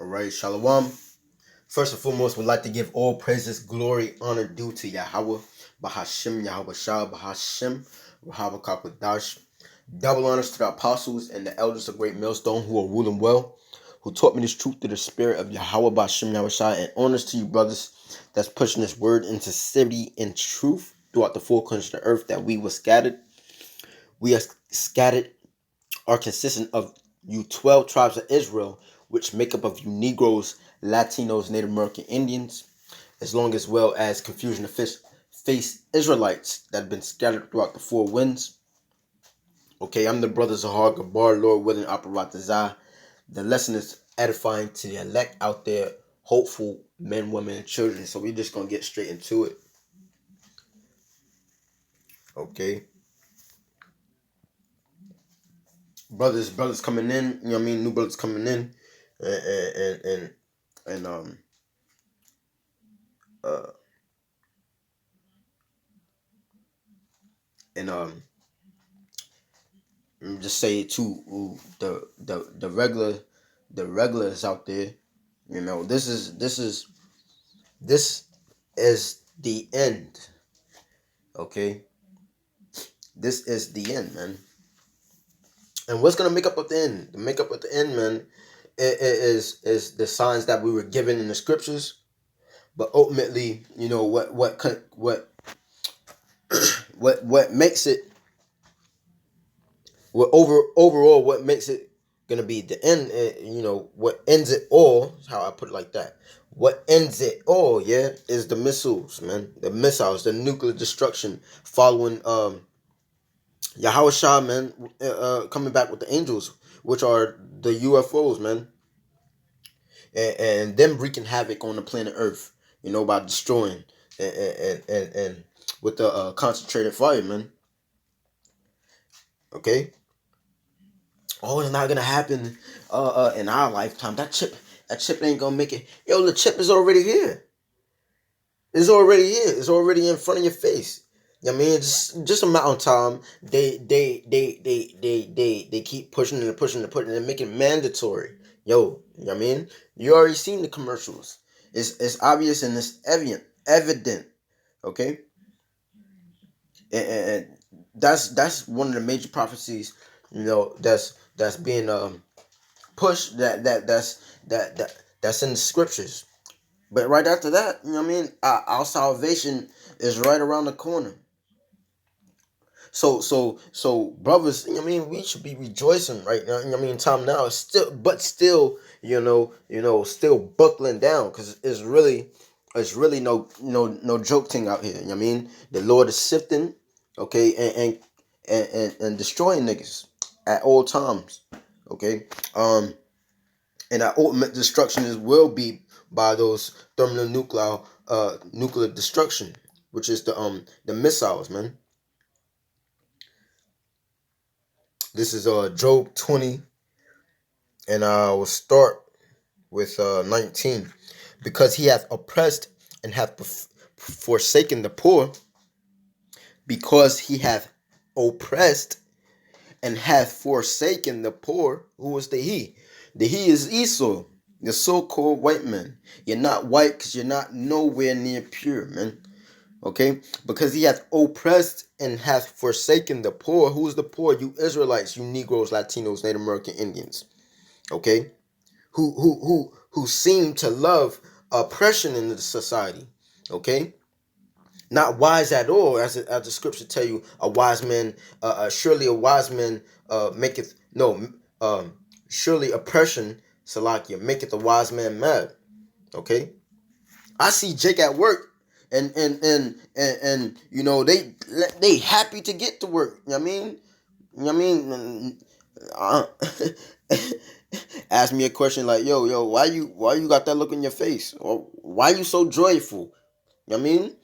All right, Shalom. First and foremost, we'd like to give all praises, glory, honor due to Yahweh, Bahashim, Yahweh Shah, Bahashim, Rahava Kakwadash. Double honors to the apostles and the elders of Great Millstone who are ruling well, who taught me this truth through the spirit of Yahweh, Bahashim, Yahweh Shah, and honors to you, brothers, that's pushing this word in sincerity and truth throughout the four corners of the earth that we were scattered. We are scattered are consistent of you 12 tribes of Israel, which make up of you Negroes, Latinos, Native American Indians, as long as well as confusion of face Israelites that have been scattered throughout the four winds. Okay, I'm the brother Zahar Gabar, Lord willing, Aparatazah. The lesson is edifying to the elect out there, hopeful men, women, and children. So we're just going to get straight into it. Okay. Brothers coming in, you know what I mean? New brothers coming in. And just say it to the regulars out there, you know, this is the end. Okay, this is the end, man. And what's gonna make up at the end? The makeup at the end, man, is the signs that we were given in the scriptures. But ultimately, you know, what makes it, overall what makes it gonna be the end, you know, what ends it all, how I put it like that, what ends it all, yeah, is the missiles, man, the missiles, the nuclear destruction following Yahweh Shah, man, coming back with the angels, which are the UFOs, man, and them wreaking havoc on the planet Earth, you know, by destroying and with the concentrated fire, man. Okay. Oh, it's not gonna happen in our lifetime. That chip ain't gonna make it. Yo, the chip is already here. It's already here. It's already in front of your face. I mean, it's just a matter of time. They keep pushing and pushing and pushing and making it mandatory. Yo, you know what I mean? You already seen the commercials. It's obvious and it's evident. Okay, and that's one of the major prophecies. You know, that's being push that's in the scriptures. But right after that, you know what I mean, our salvation is right around the corner. So brothers, you know what I mean, we should be rejoicing right now. You know what I mean, time now is still, you know, still buckling down, because it's really no joke thing out here. You know what I mean, the Lord is sifting, okay, and destroying niggas at all times. Okay, and our ultimate destruction will be by those nuclear destruction, which is the missiles, man. This is Job 20, and I will start with 19. Because he hath oppressed and hath forsaken the poor, because he hath oppressed and hath forsaken the poor. Who is the he? The he is Esau, the so-called white man. You're not white because you're not nowhere near pure, man. Okay? Because he hath oppressed and hath forsaken the poor. Who is the poor? You Israelites, you Negroes, Latinos, Native American Indians. Okay? Who seem to love oppression in the society. Okay? Not wise at all, as the scripture tell you. A wise man, surely a wise man maketh no. Surely oppression, Salakia, maketh a wise man mad. Okay, I see Jake at work, and you know they happy to get to work. You know what I mean? You know what I mean? Ask me a question like, yo, why you got that look in your face? Or why you so joyful? You know what I mean?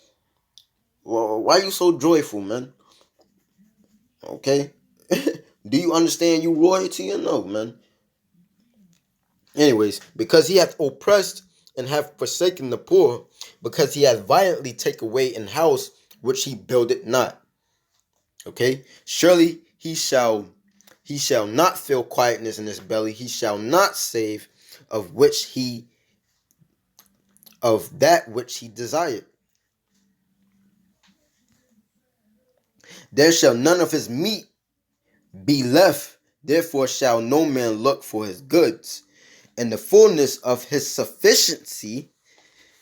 Well, why you so joyful, man? Okay? Do you understand you royalty or no, man? Anyways, because he hath oppressed and hath forsaken the poor, because he hath violently taken away an house which he builded not. Okay? Surely he shall not feel quietness in his belly. He shall not save of that which he desired. There shall none of his meat be left, therefore shall no man look for his goods. In the fullness of his sufficiency,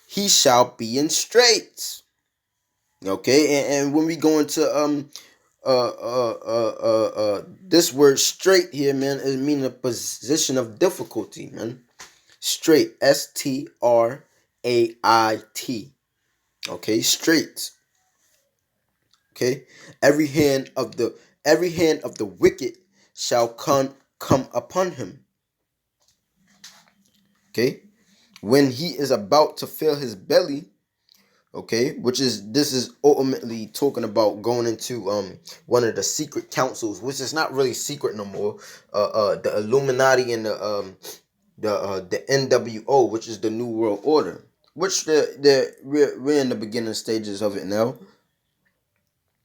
he shall be in straits. Okay, and when we go into this word straight here, man, it means a position of difficulty, man. Straight, Strait. Okay, straight. Okay, every hand of the wicked shall come upon him. Okay, when he is about to fill his belly. Okay, this is ultimately talking about going into one of the secret councils, which is not really secret no more. The Illuminati and the NWO, which is the New World Order, which we're in the beginning stages of it now.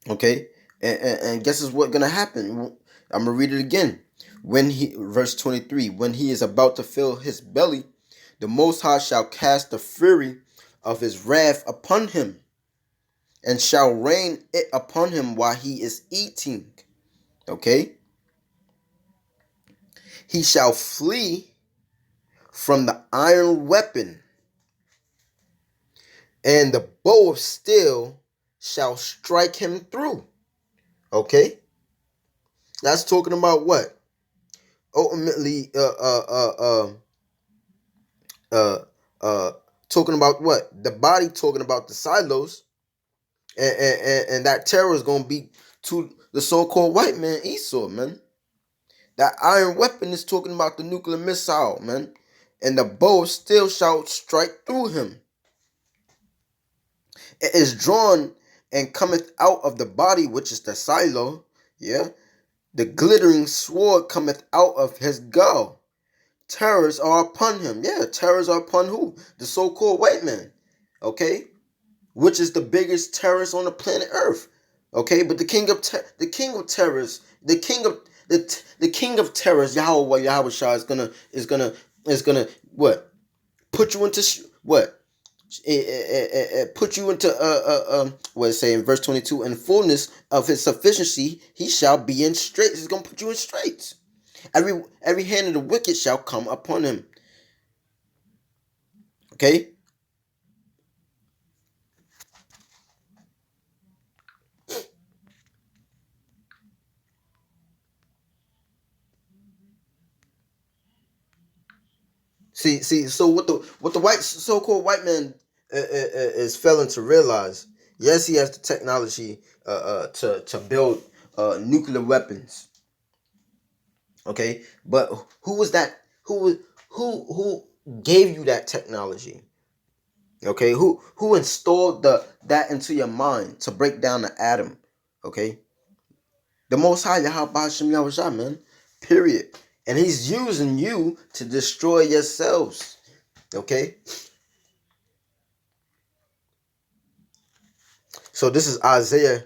Okay, and guess is what's gonna happen. I'm gonna read it again. Verse 23, when he is about to fill his belly, the Most High shall cast the fury of his wrath upon him, and shall rain it upon him while he is eating. Okay? He shall flee from the iron weapon, and the bow of steel shall strike him through. Okay? That's talking about what? Ultimately, talking about what? The body talking about the silos, and that terror is gonna be to the so-called white man Esau, man. That iron weapon is talking about the nuclear missile, man. And the bow still shall strike through him. It is drawn and cometh out of the body, which is the silo. Yeah. The glittering sword cometh out of his gall. Terrors are upon him. Yeah, terrors are upon who? The so-called white man. Okay? Which is the biggest terrorist on the planet Earth. Okay, but the king of terrors, the king of terrors, Yahweh Shah is gonna what? Put you into what? Put you into what it say in verse 22, in fullness of his sufficiency he shall be in straits. He's gonna put you in straits. Every hand of the wicked shall come upon him. Okay. See. So what the so-called white man is failing to realize? Yes, he has the technology to build nuclear weapons. Okay, but who was that? Who gave you that technology? Okay, who installed that into your mind to break down the atom? Okay, the Most High Yahweh Shem Yahweh, man. Period. And he's using you to destroy yourselves. Okay? So this is Isaiah.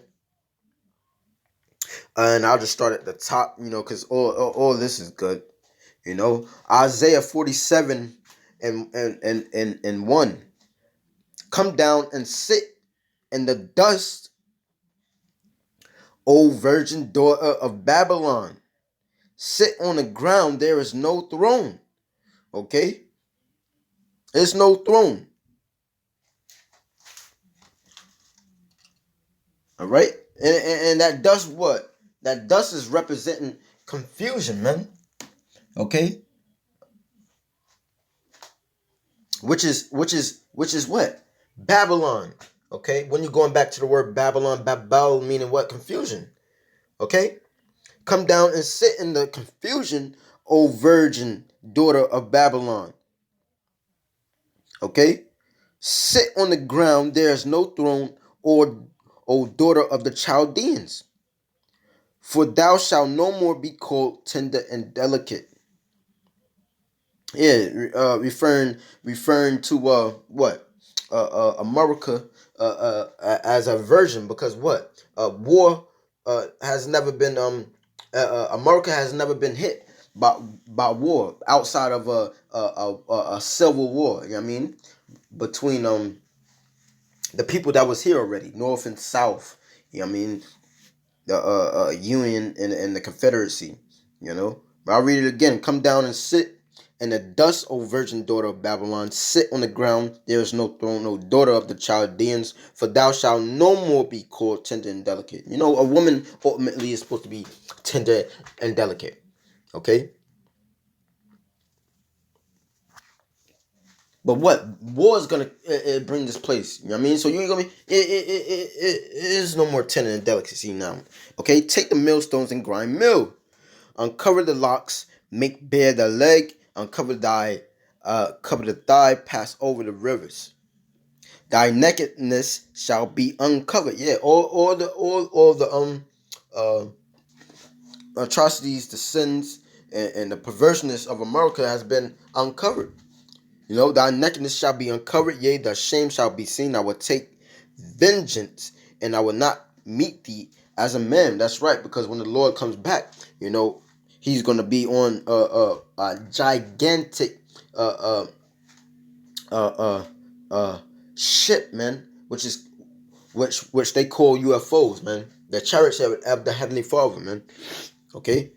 And I'll just start at the top, because all this is good. Isaiah 47 and 1. Come down and sit in the dust, O virgin daughter of Babylon. Sit on the ground, there is no throne. Okay? There's no throne. All right? And that dust what? That dust is representing confusion, man. Okay? Which is what? Babylon. Okay? When you're going back to the word Babylon, Babel meaning what? Confusion. Okay? Come down and sit in the confusion, O virgin daughter of Babylon. Okay? Sit on the ground, there is no throne, or O daughter of the Chaldeans. For thou shalt no more be called tender and delicate. Yeah, referring to what? America as a version, because war has never been America has never been hit by war outside of a civil war. You know what I mean? Between the people that was here already, North and South. You know what I mean? The Union and the Confederacy. You know. But I'll read it again. Come down and sit in the dust, O virgin daughter of Babylon. Sit on the ground. There is no throne, no daughter of the Chaldeans. For thou shalt no more be called tender and delicate. You know, a woman ultimately is supposed to be tender and delicate. Okay. But what war is gonna bring this place? You know what I mean? So you ain't gonna be. It is no more tender and delicacy now. Okay, take the millstones and grind mill. Uncover the locks, make bare the leg, cover the thigh, pass over the rivers. Thy nakedness shall be uncovered. Yeah, all the uh atrocities, the sins, and the perverseness of America has been uncovered. You know, thy nakedness shall be uncovered, yea, thy shame shall be seen. I will take vengeance, and I will not meet thee as a man. That's right, because when the Lord comes back, you know, he's going to be on a gigantic uh, uh, ship, man, which they call UFOs, man. The chariots of the Heavenly Father, man. Okay,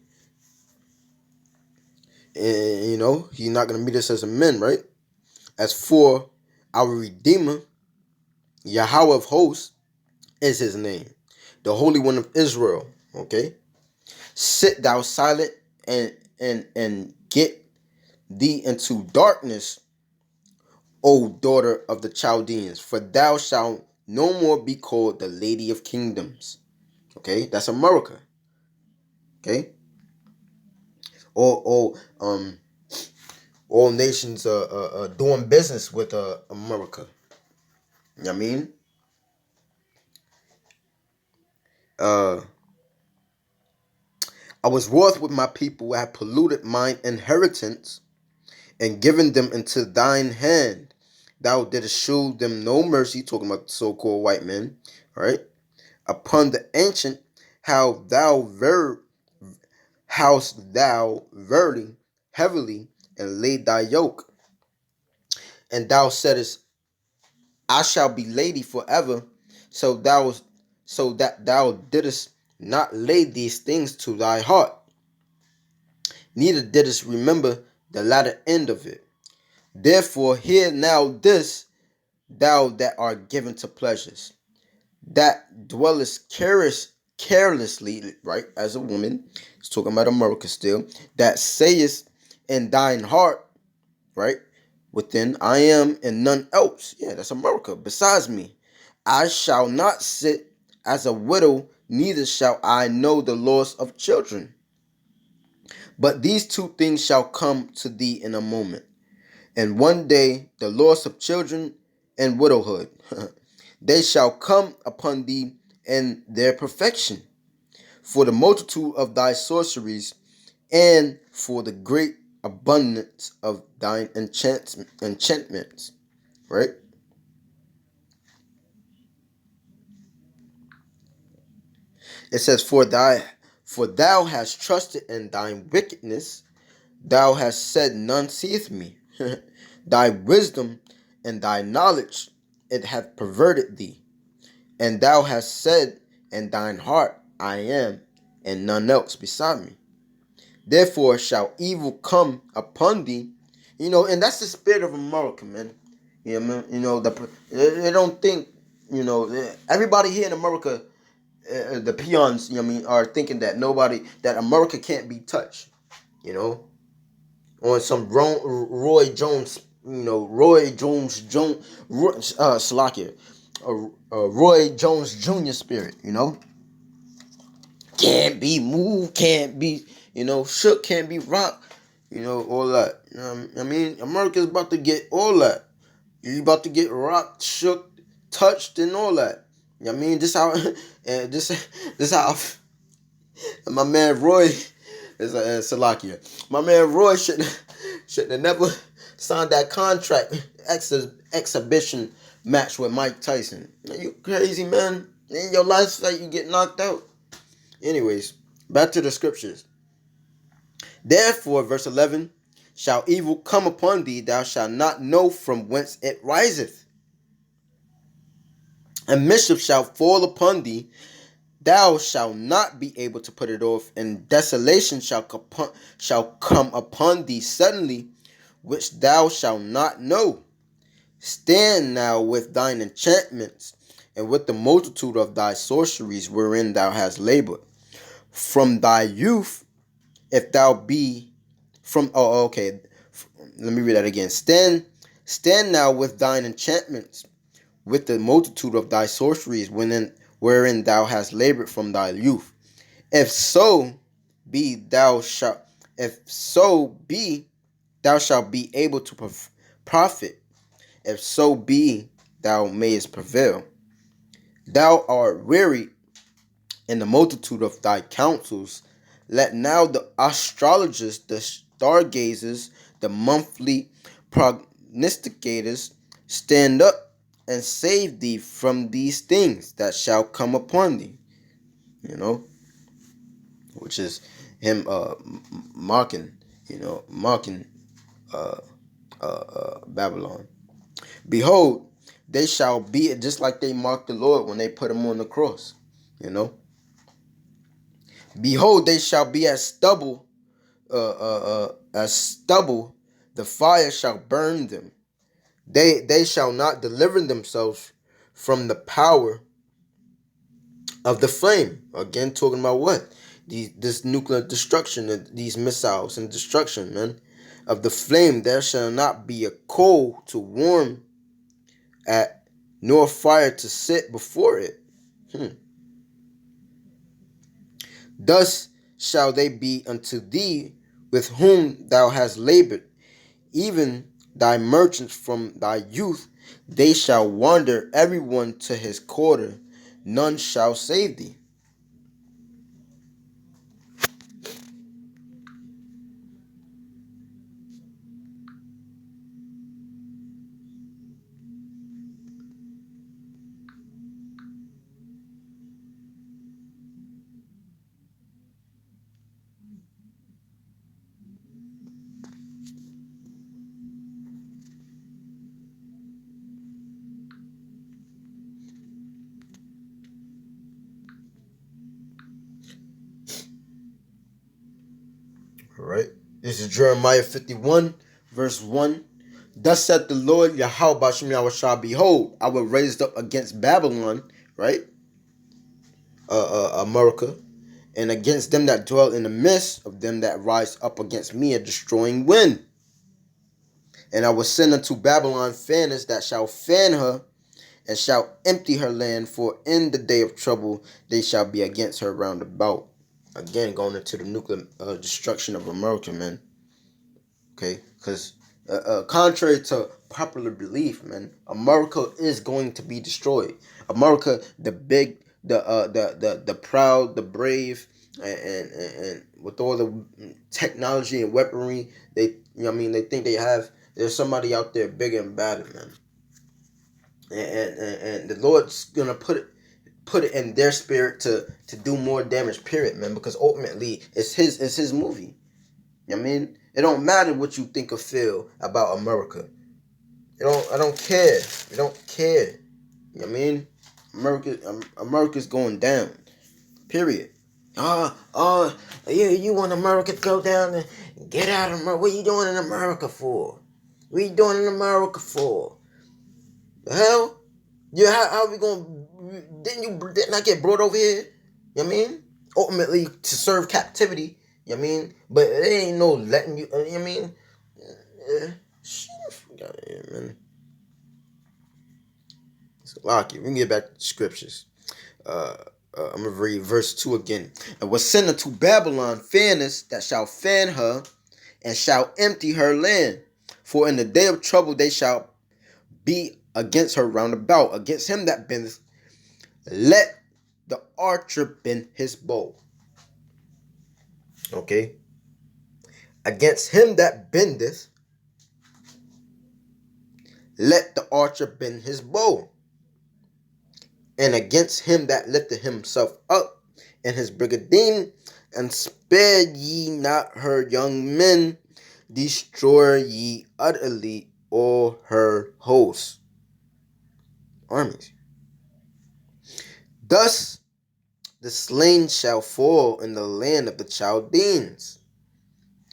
and you know he's not going to meet us as a man, right? As for our Redeemer, Yahweh of hosts is his name, the Holy One of Israel. Okay, sit thou silent and get thee into darkness, O daughter of the Chaldeans, for thou shalt no more be called the Lady of Kingdoms. Okay, that's America. Okay, all all nations doing business with America. You know what I mean? Uh, I was wroth with my people who had polluted mine inheritance and given them into thine hand. Thou didst shew them no mercy, talking about the so-called white men, all right? Upon the ancient, house thou verily heavily and laid thy yoke. And thou saidest, I shall be lady forever. So that thou didst not lay these things to thy heart, neither didst remember the latter end of it. Therefore hear now this, thou that art given to pleasures, that dwellest carelessly, right, as a woman. It's talking about America still. That sayest in thine heart, right, within, I am and none else. Yeah, that's America. Besides me, I shall not sit as a widow, neither shall I know the loss of children. But these two things shall come to thee in a moment, and one day the loss of children and widowhood. They shall come upon thee in their perfection, for the multitude of thy sorceries, and for the great abundance of thine enchantments. Right? It says, for thou hast trusted in thine wickedness, thou hast said, none seeth me. Thy wisdom and thy knowledge, it hath perverted thee. And thou hast said in thine heart, I am, and none else beside me. Therefore shall evil come upon thee. You know, and that's the spirit of America, man. You know, they don't think, everybody here in America, the peons, are thinking that that America can't be touched, you know, on some Roy Jones, Slovakia, Roy Jones Jr. spirit, can't be moved, can't be, shook, can't be rocked, all that. I mean, America's about to get all that. You about to get rocked, shook, touched, and all that. I mean, this how, and this how my man Roy is Salakia. My man Roy shouldn't have never signed that contract exhibition match with Mike Tyson. You crazy, man? In your life, like you get knocked out. Anyways, back to the scriptures. Therefore, verse 11, shall evil come upon thee, thou shalt not know from whence it riseth. And mischief shall fall upon thee, thou shalt not be able to put it off, and desolation shall come upon thee suddenly, which thou shalt not know. Stand now with thine enchantments, and with the multitude of thy sorceries wherein thou hast labored. From thy youth, if thou be from let me read that again. Stand now with thine enchantments, with the multitude of thy sorceries wherein thou hast labored from thy youth. If so be thou shalt be able to profit. If so be thou mayest prevail. Thou art weary in the multitude of thy counsels. Let now the astrologers, the stargazers, the monthly prognosticators stand up and save thee from these things that shall come upon thee. Which is him mocking Babylon. Behold, they shall be just like they mocked the Lord when they put him on the cross. Behold, they shall be as stubble. The fire shall burn them. They shall not deliver themselves from the power of the flame. Again, talking about what? This nuclear destruction, these missiles and destruction, man. Of the flame, there shall not be a coal to warm at, nor fire to sit before it. Thus shall they be unto thee with whom thou hast labored, even thy merchants from thy youth. They shall wander every one to his quarter, none shall save thee. All right. This is Jeremiah 51, verse 1. Thus saith the Lord Yahweh Ba'ashem Yahushua, behold, I will raise up against Babylon, right? America, and against them that dwell in the midst of them that rise up against me, a destroying wind. And I will send unto Babylon fanners that shall fan her, and shall empty her land, for in the day of trouble they shall be against her round about. Again, going into the nuclear destruction of America, man. Okay, because contrary to popular belief, man, America is going to be destroyed. America, the big, the proud, the brave, and with all the technology and weaponry they think they have. There's somebody out there bigger and badder, man. And the Lord's gonna put it in their spirit to do more damage, period, man, because ultimately it's his movie. You know what I mean? It don't matter what you think or feel about America. I don't care. You don't care. You know what I mean? America's going down. Period. You want America to go down and get out of America? What are you doing in America for? What are you doing in America for? The hell? How are we going? Didn't I get brought over here? You know what I mean? Ultimately to serve captivity. You know what I mean? But it ain't no letting you. You know what I mean? Shit, out of here, man. So, Locky, we can get back to the scriptures. I'm gonna read verse 2 again. And was sent unto Babylon fanners that shall fan her, and shall empty her land. For in the day of trouble they shall be against her round about. Against him that bendeth, let the archer bend his bow. Okay. Against him that bendeth, let the archer bend his bow. And against him that lifteth himself up in his brigandine, and spare ye not her young men, destroy ye utterly all her hosts, armies. Thus the slain shall fall in the land of the Chaldeans,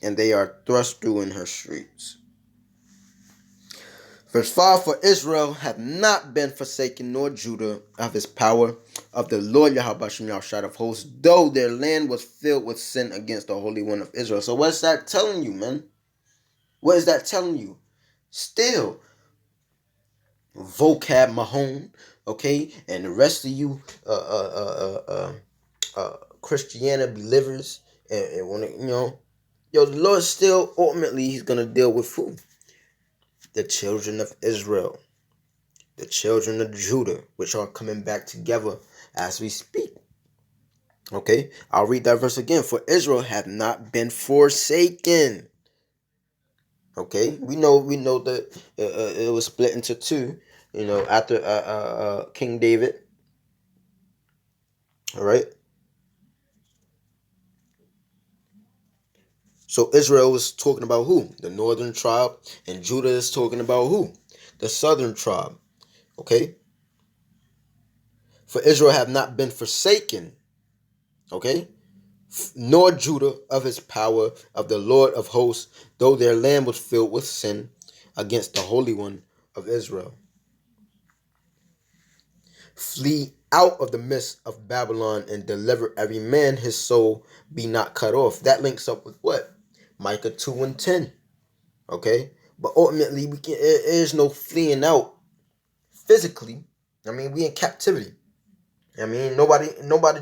and they are thrust through in her streets. Verse 5, for Israel hath not been forsaken, nor Judah of his power, of the Lord Yahweh Shem Yahushua of hosts, though their land was filled with sin against the Holy One of Israel. So what's that telling you, man? What is that telling you? Still, Vocab Mahone, okay, and the rest of you Christianity believers, and when the Lord still ultimately he's gonna deal with who? The children of Israel, the children of Judah, which are coming back together as we speak. Okay, I'll read that verse again. For Israel hath not been forsaken. Okay, we know that it was split into two. After King David. All right. So Israel was talking about who? The northern tribe, and Judah is talking about who? The southern tribe. Okay. For Israel have not been forsaken. Okay. Nor Judah of his power of the Lord of hosts, though their land was filled with sin against the Holy One of Israel. Flee out of the midst of Babylon and deliver every man his soul be not cut off. That links up with what? Micah 2 and 10. Okay? But ultimately, there is no fleeing out physically. I mean, we in captivity. I mean, nobody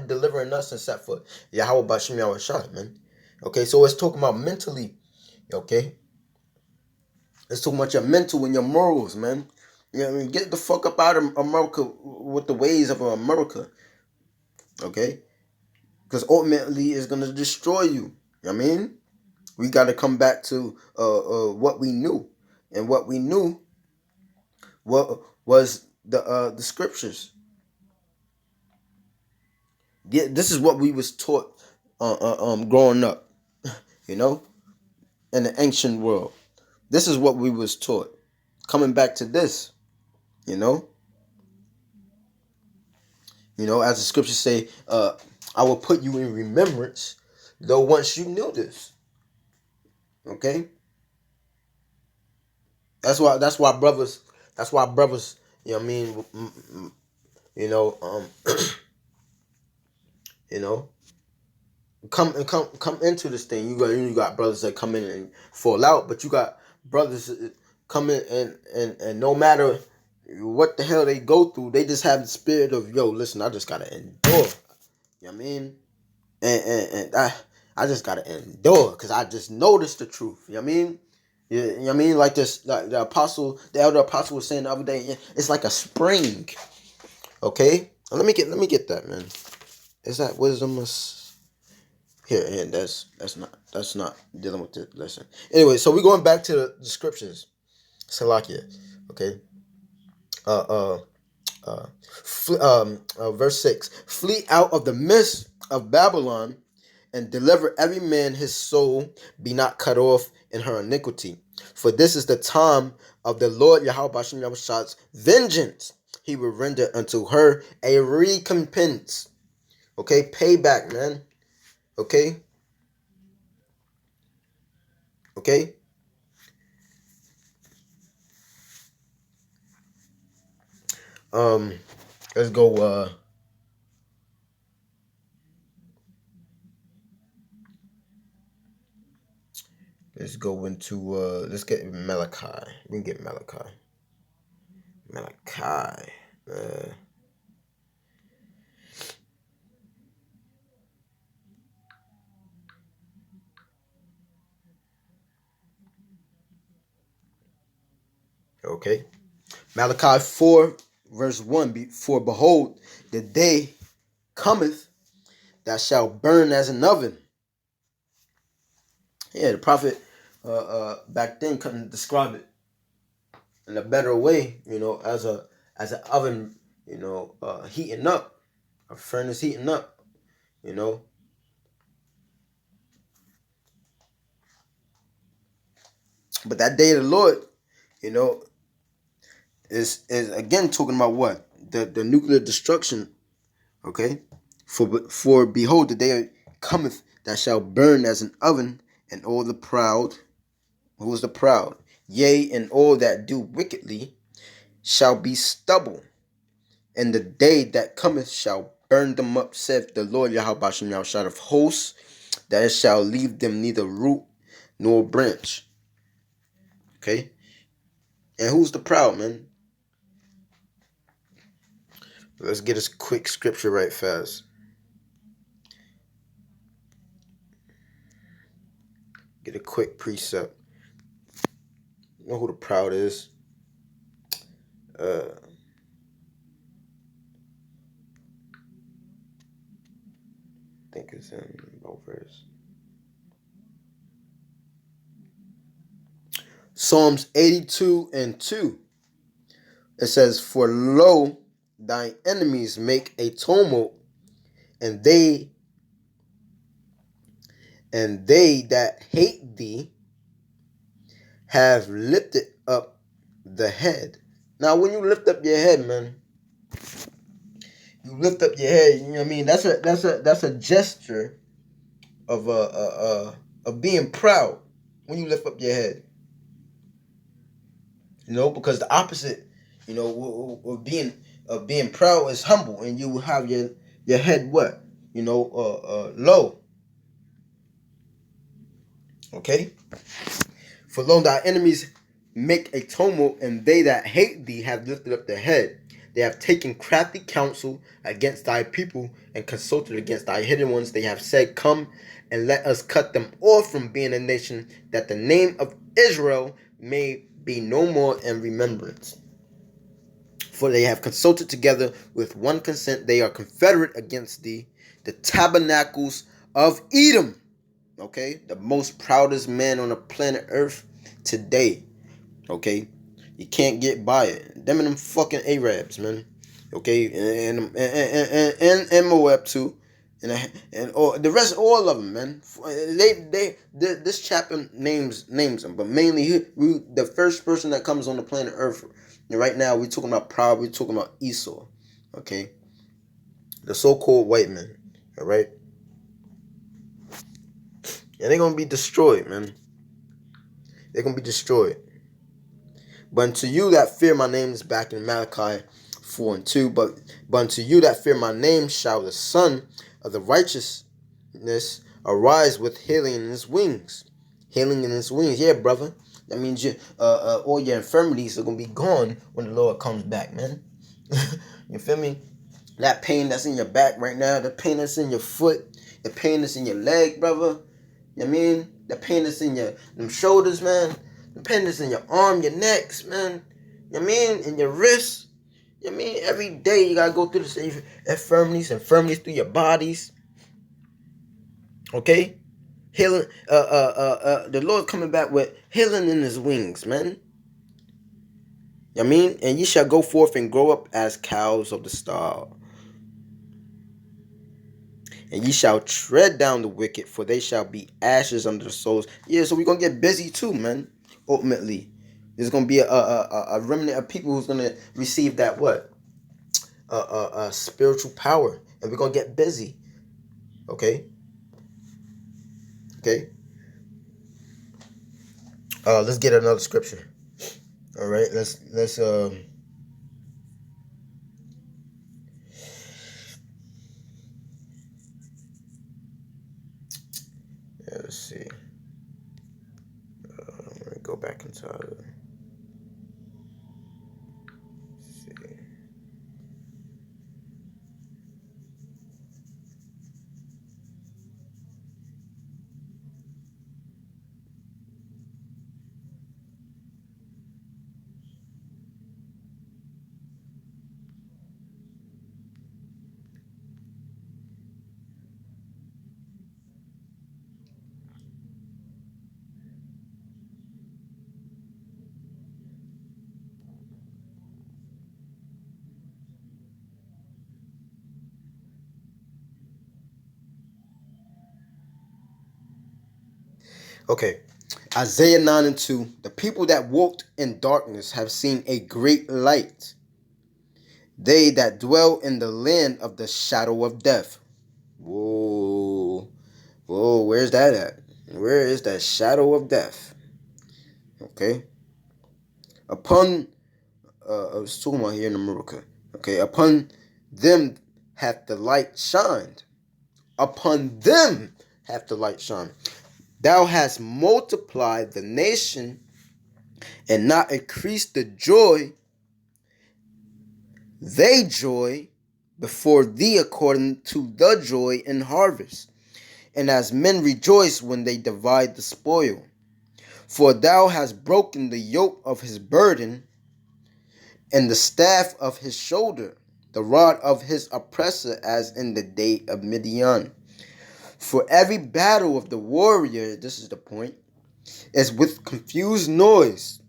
delivering us except for Yahweh Bashim Yahweh, man. Okay, so it's talking about mentally. Okay? It's too much your mental and your morals, man. I mean, get the fuck up out of America with the ways of America. Okay? Because ultimately it's going to destroy you. I mean, we got to come back to what we knew. And what we knew was the scriptures. Yeah, this is what we was taught growing up, in the ancient world. This is what we was taught. Coming back to this, as the scriptures say, I will put you in remembrance, though once you knew this. Okay? That's why brothers, you know what I mean, you know, um, you know, come into this thing. You got brothers that come in and fall out, but you got brothers come in and no matter what the hell they go through, they just have the spirit of, yo, listen, I just gotta endure. You know what I mean? And I just gotta endure because I just noticed the truth. You know what I mean? You know what I mean? Like this, like the elder apostle was saying the other day, it's like a spring. Okay? Let me get that, man. Is that wisdom? Here, and that's not dealing with the lesson. Anyway, so we're going back to the scriptures. Salakia. Okay. Uh uh Verse 6. Flee out of the midst of Babylon and deliver every man his soul, be not cut off in her iniquity. For this is the time of the Lord Yahweh Bashim Yahweh's vengeance. He will render unto her a recompense. Okay, payback, man. Okay. Okay. Let's go. Let's go into. Let's get Malachi. We can get Malachi. Malachi. Okay. Malachi 4, verse 1. For behold, the day cometh that shall burn as an oven. Yeah, the prophet back then couldn't describe it in a better way, as an oven, heating up, a furnace heating up, you know. But that day of the Lord, you know, is again talking about what? The nuclear destruction, okay? For behold, the day cometh that shall burn as an oven, and all the proud, who is the proud? Yea, and all that do wickedly shall be stubble, and the day that cometh shall burn them up, saith the Lord Yahweh Shem Yahushua of hosts, that it shall leave them neither root nor branch. Okay? And who's the proud, man? Let's get a quick scripture right fast. Get a quick precept. You know who the proud is? I think it's in both verses. Psalms 82 and 2. It says, for lo, thy enemies make a tumult, and they that hate thee have lifted up the head. Now, when you lift up your head, man, you lift up your head. You know what I mean? That's a gesture of being proud when you lift up your head. You know, because the opposite, you know, of being proud is humble, and you will have your head what? You know, low. Okay. For lo, thy enemies make a tumult, and they that hate thee have lifted up their head. They have taken crafty counsel against thy people, and consulted against thy hidden ones. They have said, come and let us cut them off from being a nation, that the name of Israel may be no more in remembrance. For they have consulted together with one consent. They are confederate against thee, the tabernacles of Edom. Okay, the most proudest man on the planet Earth today. Okay, you can't get by it. Them and them fucking Arabs, man. Okay, and Moab too, and all the rest, all of them, man. This chapter names them, but mainly the first person that comes on the planet Earth. And right now, we're talking about proud. We're talking about Esau. Okay, the so-called white man. All right. And they're gonna be destroyed, man. They're gonna be destroyed. But unto you that fear my name, is back in Malachi 4 and 2. But unto you that fear my name shall the Son of the righteousness arise with healing in his wings. Healing in his wings, yeah, brother. That means all your infirmities are gonna be gone when the Lord comes back, man. You feel me? That pain that's in your back right now, the pain that's in your foot, the pain that's in your leg, brother. You know what I mean? The pain that's in them shoulders, man. The pain that's in your arm, your necks, man. You know what I mean? In your wrists. You know what I mean? Every day you gotta go through the same infirmities through your bodies. Okay? Healing, the Lord coming back with healing in his wings, man. You know what I mean? And ye shall go forth and grow up as cows of the stall. And ye shall tread down the wicked, for they shall be ashes under the soles. Yeah, so we're going to get busy too, man, ultimately. There's going to be a remnant of people who's going to receive that what? Spiritual power. And we're going to get busy. Okay? Okay? Let's get another scripture. All right? Let's let's see. I'm going to go back into see. Okay. Isaiah 9 and 2. The people that walked in darkness have seen a great light. They that dwell in the land of the shadow of death. Whoa. Whoa, where's that at? Where is that shadow of death? Okay. Upon, I was talking about here in America. Okay. Upon them hath the light shined. Upon them hath the light shined. Thou hast multiplied the nation and not increased the joy. They joy before thee according to the joy in harvest, and as men rejoice when they divide the spoil. For thou hast broken the yoke of his burden, and the staff of his shoulder, the rod of his oppressor, as in the day of Midian. For every battle of the warrior, this is the point, is with confused noise,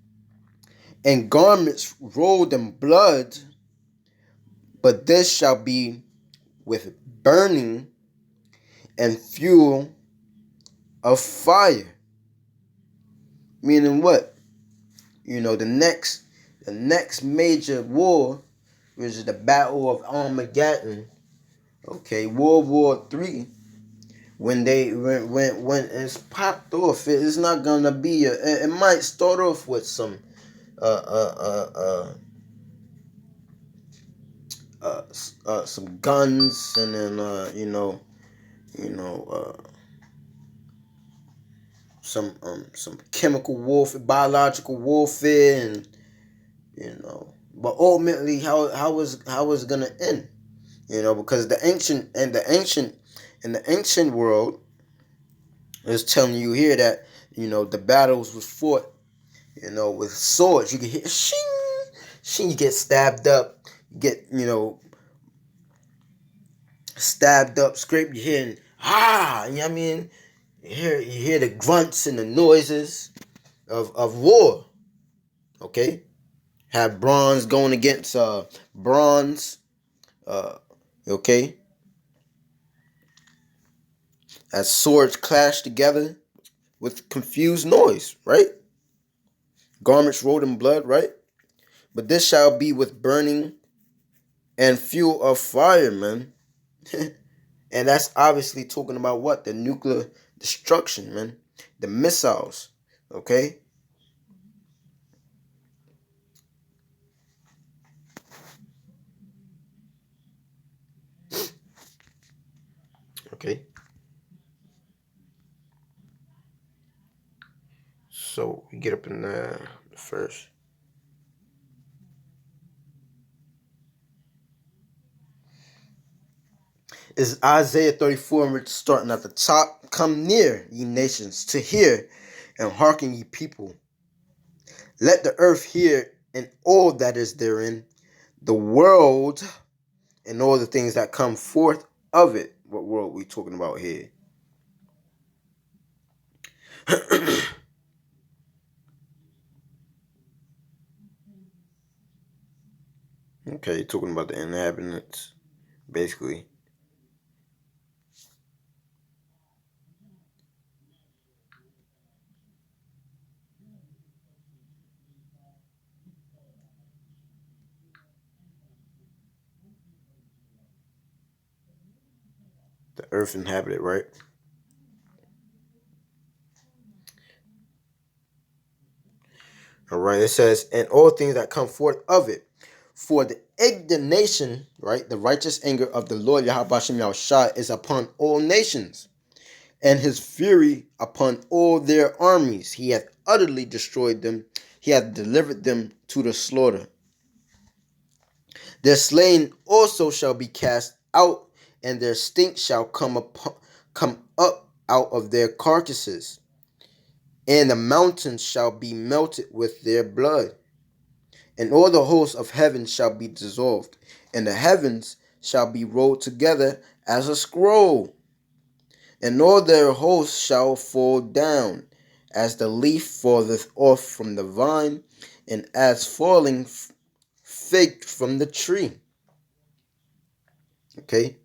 and garments rolled in blood, but this shall be with burning and fuel of fire. Meaning what? The next major war, which is the Battle of Armageddon. Okay, World War III. When it's popped off, it's not gonna be it might start off with some some guns, and then some chemical warfare, biological warfare, and but ultimately how is gonna end? Because the ancient world is telling you here that the battles was fought with swords. You can hear shing, shing. You get stabbed up. You get stabbed up, scrape your head, and you know what I mean? You hear the grunts and the noises of war. Okay? Have bronze going against bronze. Okay? As swords clash together with confused noise, right? Garments rolled in blood, right? But this shall be with burning and fuel of fire, man. And that's obviously talking about what? The nuclear destruction, man. The missiles, okay? Okay. So we get up in the first. Is Isaiah 34, and we're starting at the top. Come near, ye nations, to hear, and hearken, ye people. Let the earth hear, and all that is therein, the world, and all the things that come forth of it. What world we talking about here? Okay, talking about the inhabitants, basically. The earth inhabited, right? All right, it says, and all things that come forth of it. For the indignation, right, the righteous anger of the Lord Yahweh Shem Yahushua is upon all nations, and his fury upon all their armies. He hath utterly destroyed them. He hath delivered them to the slaughter. Their slain also shall be cast out, and their stink shall come up out of their carcasses, and the mountains shall be melted with their blood. And all the hosts of heaven shall be dissolved, and the heavens shall be rolled together as a scroll, and all their hosts shall fall down, as the leaf falleth off from the vine, and as falling fig from the tree. Okay,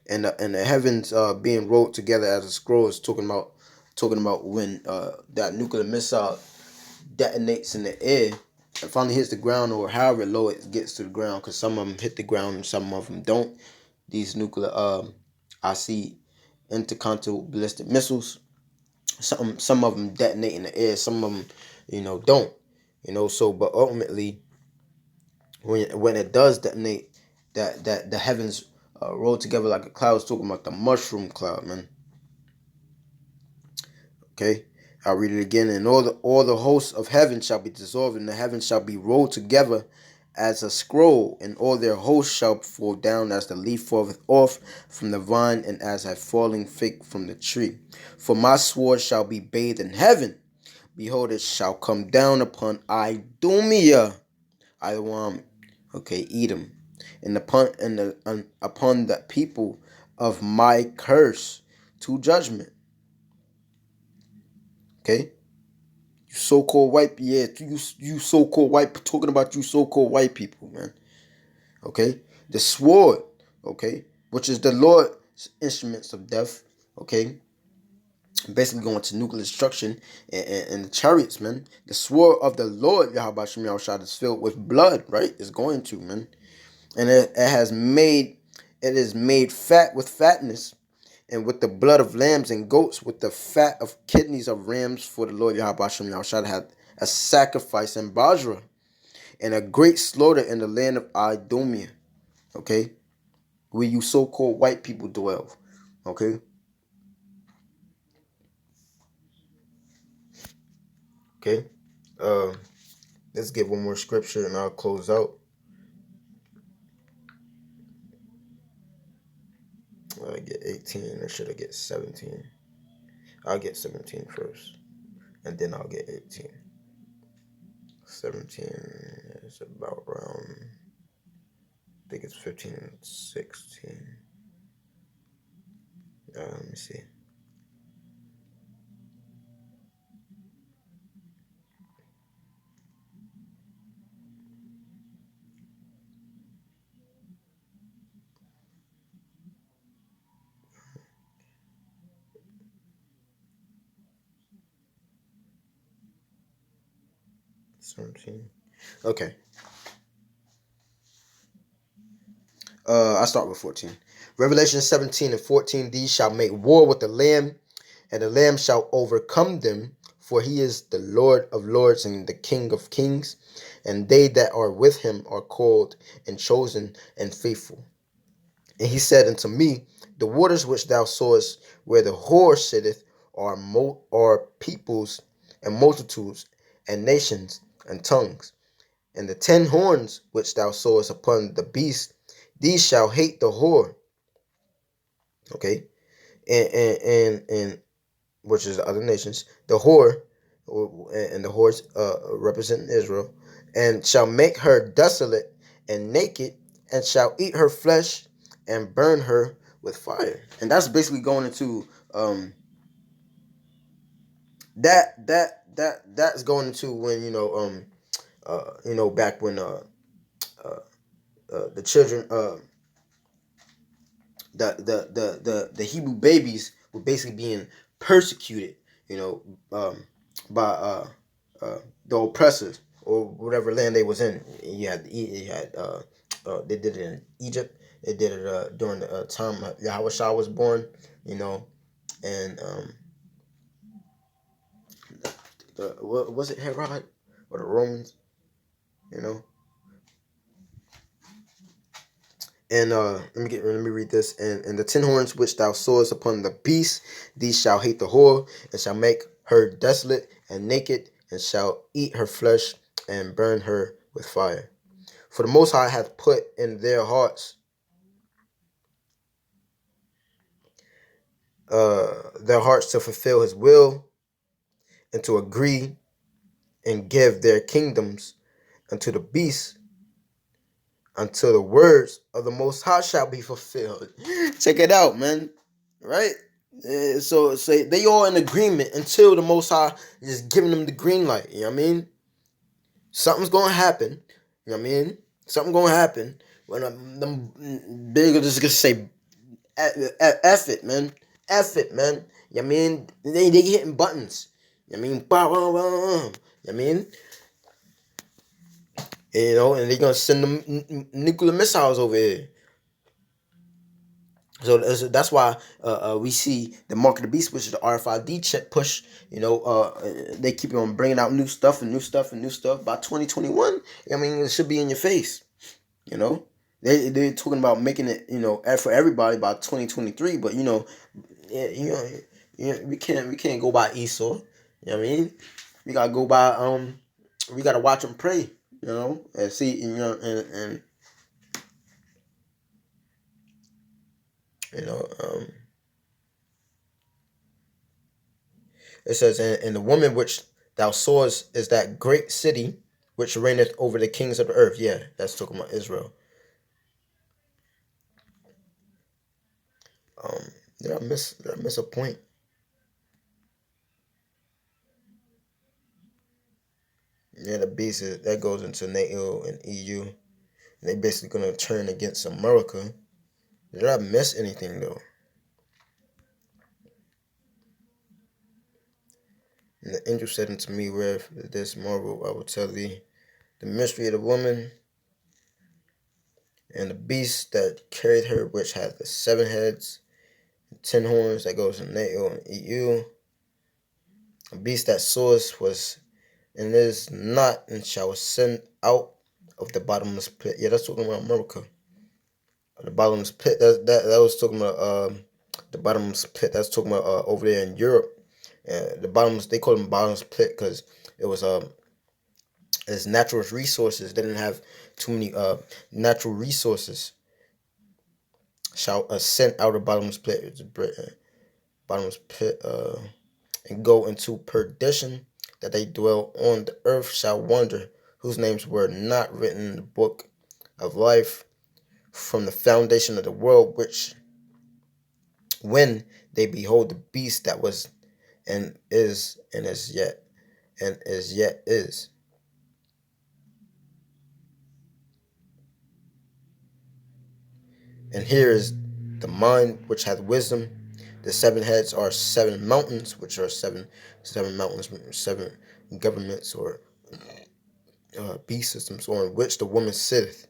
and the heavens being rolled together as a scroll is talking about talking about when that nuclear missile detonates in the air and finally hits the ground, or however low it gets to the ground, because some of them hit the ground and some of them don't. These nuclear IC intercontinental ballistic missiles, some of them detonate in the air, some of them don't, so but ultimately when it does detonate, that the heavens roll together like a cloud. I was talking about the mushroom cloud, man. Okay, I'll read it again. And all the hosts of heaven shall be dissolved, and the heavens shall be rolled together as a scroll, and all their hosts shall fall down as the leaf falleth off from the vine, and as a falling fig from the tree. For my sword shall be bathed in heaven. Behold, it shall come down upon Idumea, okay, Edom, and upon the people of my curse to judgment. Okay, you so-called white, yeah, you so-called white, talking about you so-called white people, man. Okay, the sword, okay, which is the Lord's instruments of death, okay, basically going to nuclear destruction, and the chariots, man. The sword of the Lord, Yahweh Shem Yahushua, is filled with blood, right? It's going to, man. And it is made fat with fatness, and with the blood of lambs and goats, with the fat of kidneys of rams, for the Lord Yahweh Shem Yahushua had a sacrifice in Basra, and a great slaughter in the land of Idumea, okay, where you so-called white people dwell, okay. Okay, uh, let's get one more scripture and I'll close out. I get 18, or should I get 17? I'll get 17 first, and then I'll get 18. 17 is about around, I think it's 15 and 16. Let me see. Okay. I start with 14. Revelation 17 and 14. These shall make war with the Lamb, and the Lamb shall overcome them, for he is the Lord of lords and the King of kings, and they that are with him are called and chosen and faithful. And he said unto me, the waters which thou sawest, where the whore sitteth, are peoples and multitudes and nations and tongues. And the 10 horns which thou sawest upon the beast, these shall hate the whore. Okay, and which is the other nations, the whore, and the whores representing Israel, and shall make her desolate and naked, and shall eat her flesh and burn her with fire. And that's basically going into that's going into when back when the children the Hebrew babies were basically being persecuted, by the oppressors, or whatever land they was in. They did it in Egypt. They did it during the time Yahweh Shah was born, and what was it, Herod or the Romans, you know. And let me read this. And the 10 horns which thou sawest upon the beast, these shall hate the whore, and shall make her desolate and naked, and shall eat her flesh and burn her with fire. For the Most High hath put in their hearts to fulfill his will, and to agree and give their kingdoms unto the beast, until the words of the Most High shall be fulfilled. Check it out, man. Right? So they all in agreement until the Most High is giving them the green light. You know what I mean? Something's gonna happen. You know what I mean? Something gonna happen when them bigger just gonna say, F it, man. F it, man. You know what I mean? They hitting buttons. You know what I mean? Bah, bah, bah, bah. You know what I mean? You know, and they're gonna send them nuclear missiles over here. So that's why we see the Mark of the Beast, which is the RFID chip push. You know, they keep on bringing out new stuff and new stuff and new stuff. By 2021, I mean, it should be in your face. You know, they're talking about making it, you know, for everybody by 2023. But you know, yeah, we can't go by Esau. You know what I mean? We gotta go by we gotta watch them pray. You know, and see, you know, and you know, it says, and the woman which thou sawest is that great city which reigneth over the kings of the earth. Yeah, that's talking about Israel. Um, did I miss a point? Yeah, the beast that goes into NATO and EU. And they basically gonna turn against America. Did I miss anything though? And the angel said unto me, where this marvel I will tell thee the mystery of the woman and the beast that carried her, which hath the 7 heads, and 10 horns, that goes in NATO and EU. A beast that sawest was and is not and shall ascend out of the bottomless pit. Yeah, that's talking about America. The bottomless pit. That was talking about the bottomless pit. That's talking about over there in Europe. The bottomless, they call them bottomless pit because it was its natural resources. They didn't have too many natural resources. Shall ascend out of bottomless pit. Bottomless pit. And go into perdition, that they dwell on the earth shall wonder, whose names were not written in the book of life from the foundation of the world, which when they behold the beast that was and is yet and is yet is. And here is the mind which hath wisdom. The 7 heads are 7 mountains, which are seven mountains, 7 governments or beast systems on which the woman sitteth.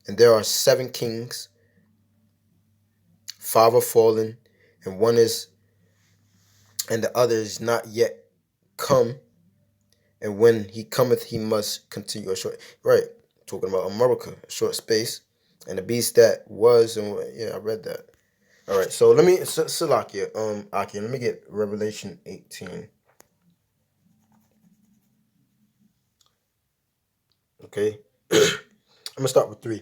And there are 7 kings, 5 are fallen, and one is, and the other is not yet come. And when he cometh, he must continue a short, right? Talking about America, a short space, and the beast that was, and yeah, I read that. All right, so let me, Salakia, Aki, let me get Revelation 18. Okay, I'm gonna start with 3.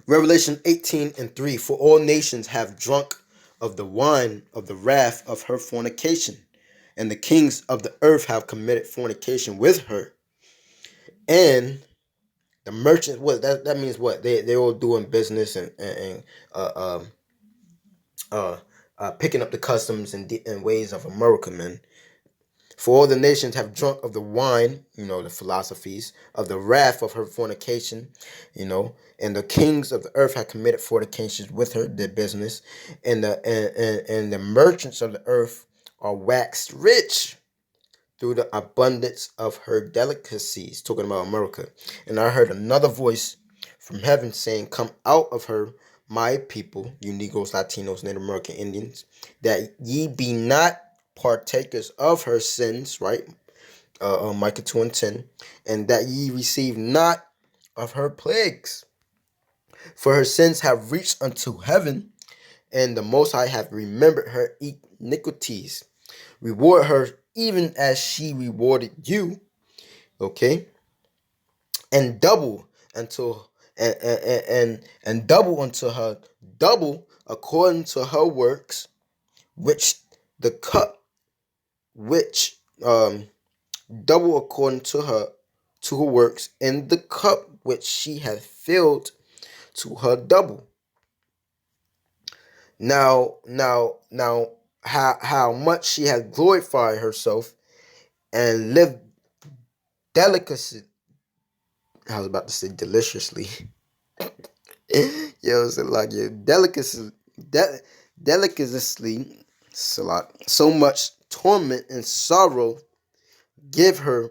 Revelation 18 and 3. For all nations have drunk of the wine of the wrath of her fornication, and the kings of the earth have committed fornication with her. And the merchants, what that means? What they all doing business and uh, picking up the customs and ways of America, man. For all the nations have drunk of the wine, you know, the philosophies of the wrath of her fornication, you know, and the kings of the earth have committed fornications with her, their business, and the merchants of the earth are waxed rich through the abundance of her delicacies. Talking about America. And I heard another voice from heaven saying, come out of her, my people, you Negroes, Latinos, Native American Indians, that ye be not partakers of her sins, right? Micah 2 and 10, and that ye receive not of her plagues. For her sins have reached unto heaven, and the Most High hath remembered her iniquities. Reward her even as she rewarded you, okay? And double until and double unto her, double according to her works, which the cup which double according to her works, in the cup which she hath filled to her double. Now, how much she hath glorified herself and lived delicacy. I was about to say deliciously. Yo, so like your delicacy, deliciously Salat. So much torment and sorrow give her,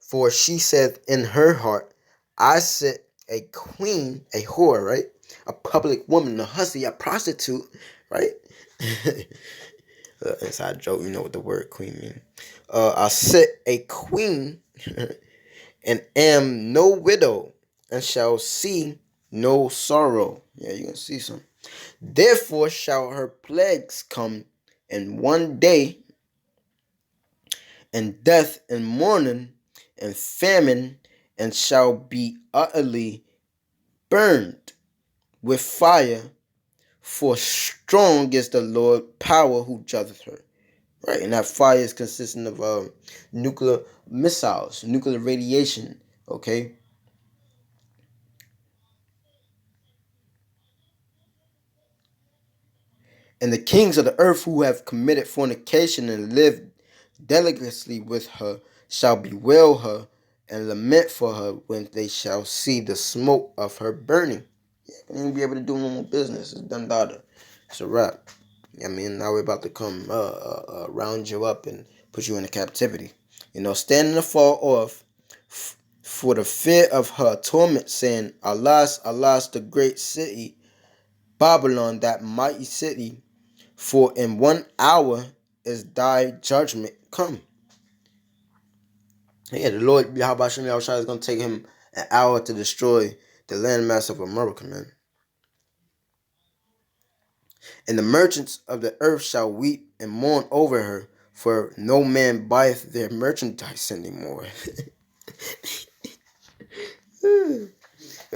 for she said in her heart, I set a queen, a whore, right? A public woman, a hussy, a prostitute, right? Inside joke, you know what the word queen means. I set a queen and am no widow, and shall see no sorrow. Yeah, you can see some. Therefore shall her plagues come in one day, and death and mourning and famine, and shall be utterly burned with fire, for strong is the Lord power who judgeth her. Right, and that fire is consisting of nuclear missiles, nuclear radiation. Okay, and the kings of the earth who have committed fornication and lived delicately with her shall bewail her and lament for her when they shall see the smoke of her burning. You won't be able to do no more business. It's done, daughter. It's a wrap. I mean, now we're about to come round you up and put you into captivity. Standing afar off for the fear of her torment, saying, Alas, alas, the great city, Babylon, that mighty city, for in 1 hour is thy judgment come. Yeah, the Lord Yahweh Shem Yahushua is going to take him an hour to destroy the landmass of America, man. And the merchants of the earth shall weep and mourn over her, for no man buyeth their merchandise anymore.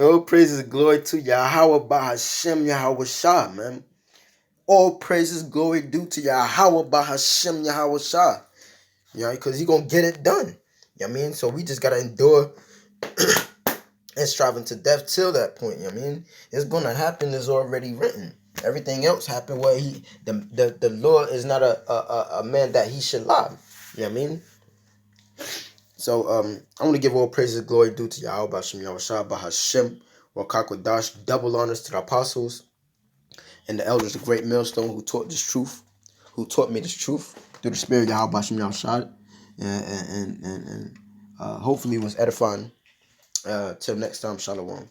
All praises and glory to Yahweh Bahashem Yahweh Shah, man. All praises, glory due to Yahweh Bahashem Yahweh Shah. Because he going to get it done. You know what I mean? So we just got to endure and striving to death till that point. You know what I mean? It's going to happen. It's already written. Everything else happened where the Lord is not a man that he should lie. You know what I mean? So I want to give all praises and glory due to Yahweh Bashem Yahushua Bahashem Wakakwadash. Double honors to the apostles and the elders of Great Millstone who taught this truth, who taught me this truth through the spirit of Yahweh Bashem Yahushua, and hopefully it was edifying. Till next time, Shalom.